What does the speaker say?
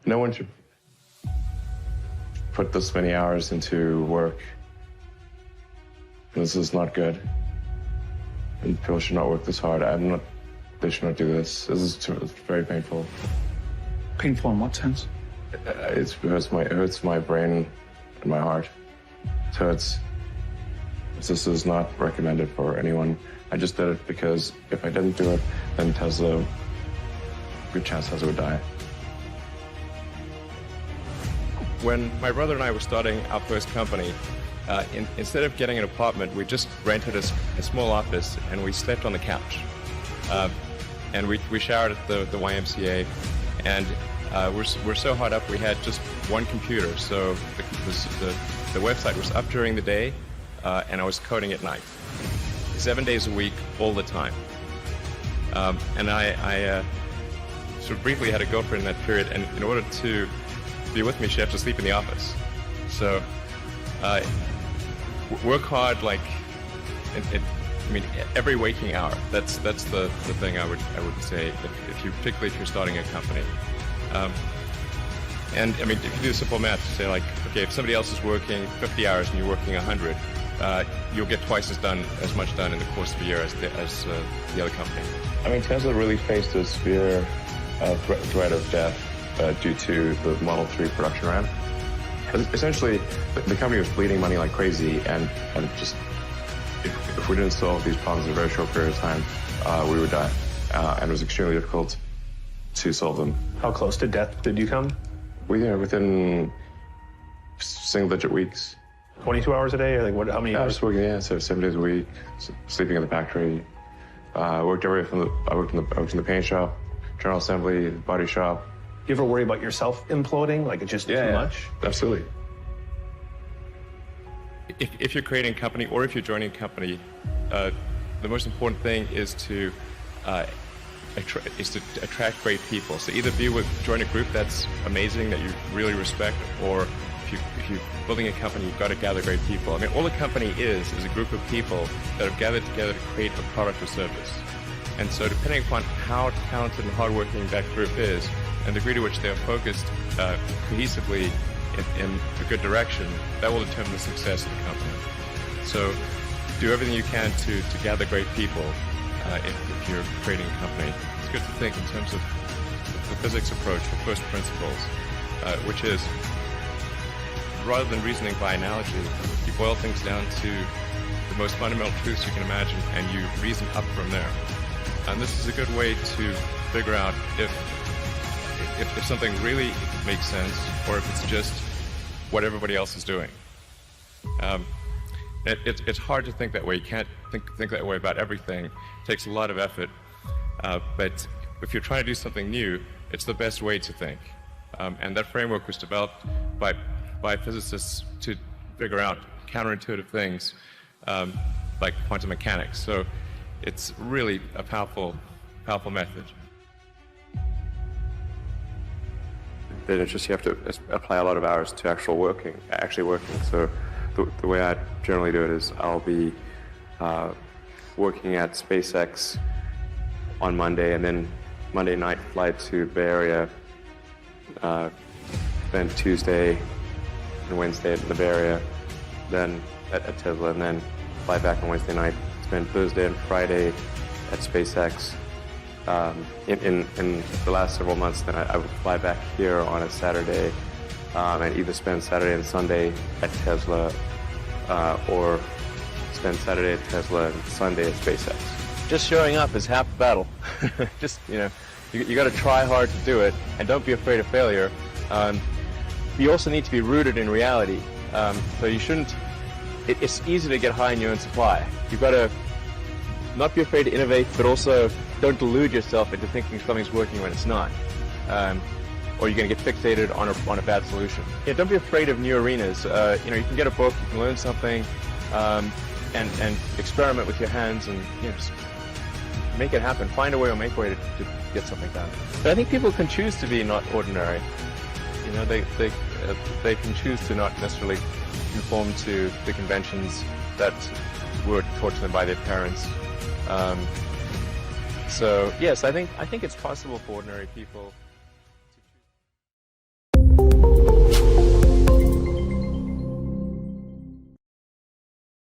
No one should put this many hours into work. This is not good. And people should not work this hard. They should not do this. It's very painful. Painful in what sense? It hurts my brain and my heart. So this is not recommended for anyone. I just did it because if I didn't do it, then Tesla, good chance Tesla would die. When my brother and I were starting our first company, instead of getting an apartment, we just rented a small office and we slept on the couch. And we showered at the YMCA, and we're so hot up we had just one computer. So the website was up during the day, and I was coding at night, 7 days a week, all the time. And I sort of briefly had a girlfriend in that period, and in order to be with me, she had to sleep in the office. So work hard, like I mean, every waking hour. That's the thing I would say, particularly if you're starting a company. And I mean, if you do simple math, say like, okay, if somebody else is working 50 hours and you're working 100, you'll get twice as much done in the course of a year as the other company. I mean, Tesla really faced a severe threat of death due to the Model 3 production ramp. Essentially, the company was bleeding money like crazy, and just if we didn't solve these problems in a very short period of time, we would die. And it was extremely difficult to solve them. How close to death did you come? Within single-digit weeks. 22 hours a day, or like what? How many I hours? was working, so 7 days a week, sleeping in the factory. I worked in the paint shop, general assembly, body shop. Do you ever worry about yourself imploding? Like it's just too much? Absolutely. If you're creating a company or if you're joining a company, the most important thing is to attract great people. So either join a group that's amazing, that you really respect, or if you're building a company, you've got to gather great people. I mean, all a company is a group of people that have gathered together to create a product or service. And so depending upon how talented and hardworking that group is, and the degree to which they are focused cohesively in a good direction, that will determine the success of the company. So do everything you can to gather great people if you're creating a company. It's good to think in terms of the physics approach, the first principles, which is, rather than reasoning by analogy, you boil things down to the most fundamental truths you can imagine, and you reason up from there. And this is a good way to figure out if something really makes sense, or if it's just what everybody else is doing. It's hard to think that way. You can't think that way about everything. It takes a lot of effort. But if you're trying to do something new, it's the best way to think. And that framework was developed by physicists to figure out counterintuitive things like quantum mechanics. So it's really a powerful method. Then it's just you have to apply a lot of hours to actually working. So the way I generally do it is I'll be working at SpaceX on Monday, and then Monday night flight to Bay Area, then Tuesday and Wednesday in the Bay Area, then at Tesla, and then fly back on Wednesday night, spend Thursday and Friday at SpaceX. In the last several months, then I would fly back here on a Saturday and either spend Saturday and Sunday at Tesla or spend Saturday at Tesla and Sunday at SpaceX. Just showing up is half the battle. Just, you got to try hard to do it, and don't be afraid of failure. You also need to be rooted in reality. So you shouldn't, it's easy to get high in your own supply. You've got to not be afraid to innovate, but also don't delude yourself into thinking something's working when it's not. Or you're going to get fixated on a bad solution. Yeah, don't be afraid of new arenas. You can get a book, you can learn something, and experiment with your hands, and just make it happen. Find a way or make a way to get something done. But I think people can choose to be not ordinary. They can choose to not necessarily conform to the conventions that were taught to them by their parents. So yes, I think it's possible for ordinary people.